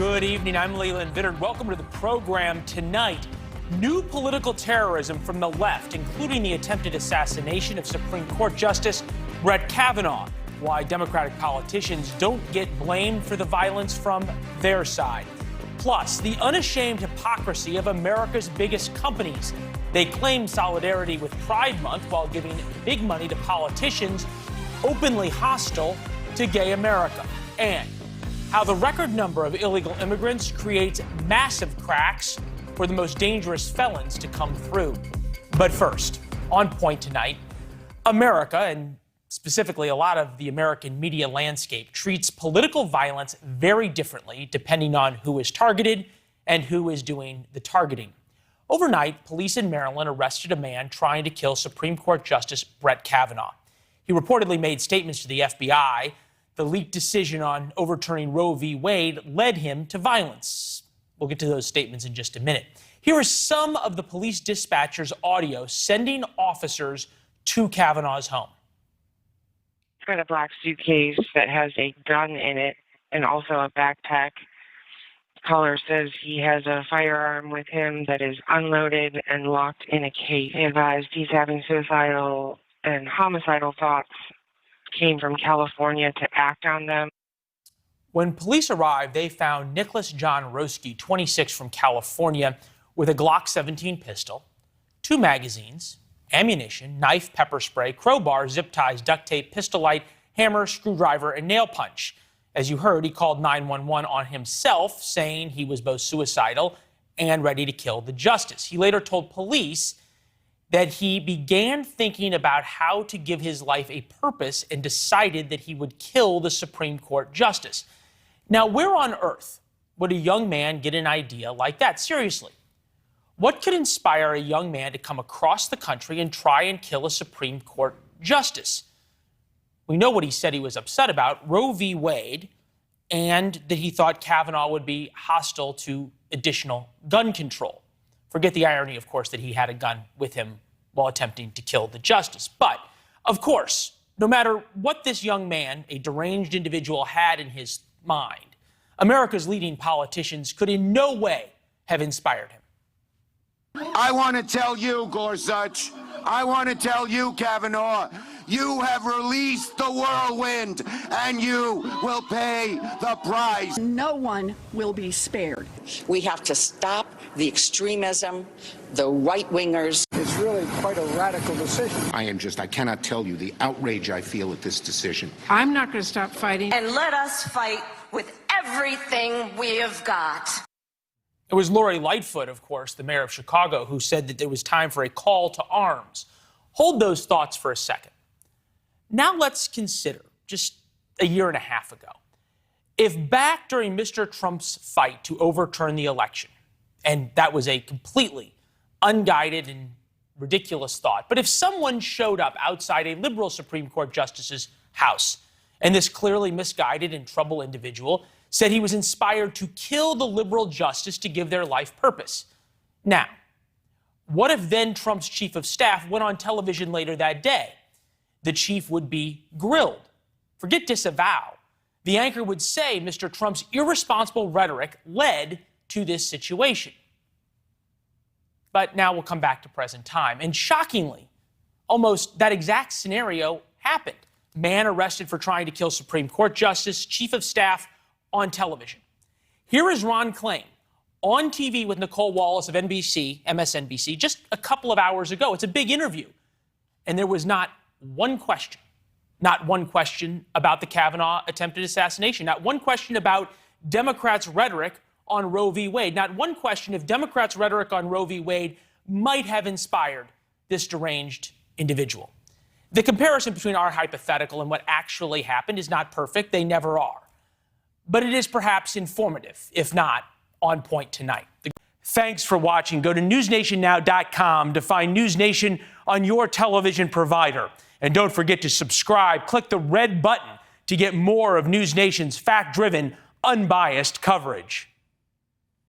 Good evening. I'm Leland. Welcome to the program tonight. New political terrorism from the left, including the attempted assassination of Supreme Court Justice Brett Kavanaugh. Why Democratic politicians don't get blamed for the violence from their side. Plus, the unashamed hypocrisy of America's biggest companies. They claim solidarity with Pride Month while giving big money to politicians openly hostile to gay America. And how the record number of illegal immigrants creates massive cracks for the most dangerous felons to come through. But first, on point tonight, America, and specifically a lot of the American media landscape, treats political violence very differently depending on who is targeted and who is doing the targeting. Overnight, police in Maryland arrested a man trying to kill Supreme Court Justice Brett Kavanaugh. He reportedly made statements to the FBI. The leaked decision on overturning Roe v. Wade led him to violence. We'll get to those statements in just a minute. Here is some of the police dispatcher's audio sending officers to Kavanaugh's home. It's got a black suitcase that has a gun in it and also a backpack. Caller says he has a firearm with him that is unloaded and locked in a case. He advised he's having suicidal and homicidal thoughts. Came from California to act on them. When police arrived, they found Nicholas John Roski, 26, from California, with a Glock 17 pistol, 2 magazines, ammunition, knife, pepper spray, crowbar, zip ties, duct tape, pistol light, hammer, screwdriver, and nail punch. As you heard, he called 911 on himself, saying he was both suicidal and ready to kill the justice. He later told police that he began thinking about how to give his life a purpose and decided that he would kill the Supreme Court justice. Now, where on earth would a young man get an idea like that? Seriously, what could inspire a young man to come across the country and try and kill a Supreme Court justice? We know what he said he was upset about, Roe v. Wade, and that he thought Kavanaugh would be hostile to additional gun control. Forget the irony, of course, that he had a gun with him while attempting to kill the justice. But, of course, no matter what this young man, a deranged individual, had in his mind, America's leading politicians could in no way have inspired him. I want to tell you, Gorsuch, I want to tell you, Kavanaugh, you have released the whirlwind, and you will pay the price. No one will be spared. We have to stop the extremism, the right-wingers. It's really quite a radical decision. I cannot tell you the outrage I feel at this decision. I'm not going to stop fighting. And let us fight with everything we have got. It was Lori Lightfoot, of course, the mayor of Chicago, who said that it was time for a call to arms. Hold those thoughts for a second. Now let's consider, just a year and a half ago, if back during Mr. Trump's fight to overturn the election, and that was a completely unguided and ridiculous thought, but if someone showed up outside a liberal Supreme Court justice's house, and this clearly misguided and troubled individual said he was inspired to kill the liberal justice to give their life purpose. Now, what if then Trump's chief of staff went on television later that day? The chief would be grilled. Forget disavow. The anchor would say Mr. Trump's irresponsible rhetoric led to this situation. But now we'll come back to present time. And shockingly, almost that exact scenario happened. Man arrested for trying to kill Supreme Court justice, chief of staff on television. Here is Ron Klain on TV with Nicole Wallace of MSNBC, just a couple of hours ago. It's a big interview. And there was not one question about the Kavanaugh attempted assassination, not one question about Democrats' rhetoric on Roe v. Wade, not one question if Democrats' rhetoric on Roe v. Wade might have inspired this deranged individual. The comparison between our hypothetical and what actually happened is not perfect. They never are. But it is perhaps informative, if not on point tonight. Thanks for watching. Go to newsnationnow.com to find NewsNation on your television provider. And don't forget to subscribe. Click the red button to get more of NewsNation's fact-driven, unbiased coverage.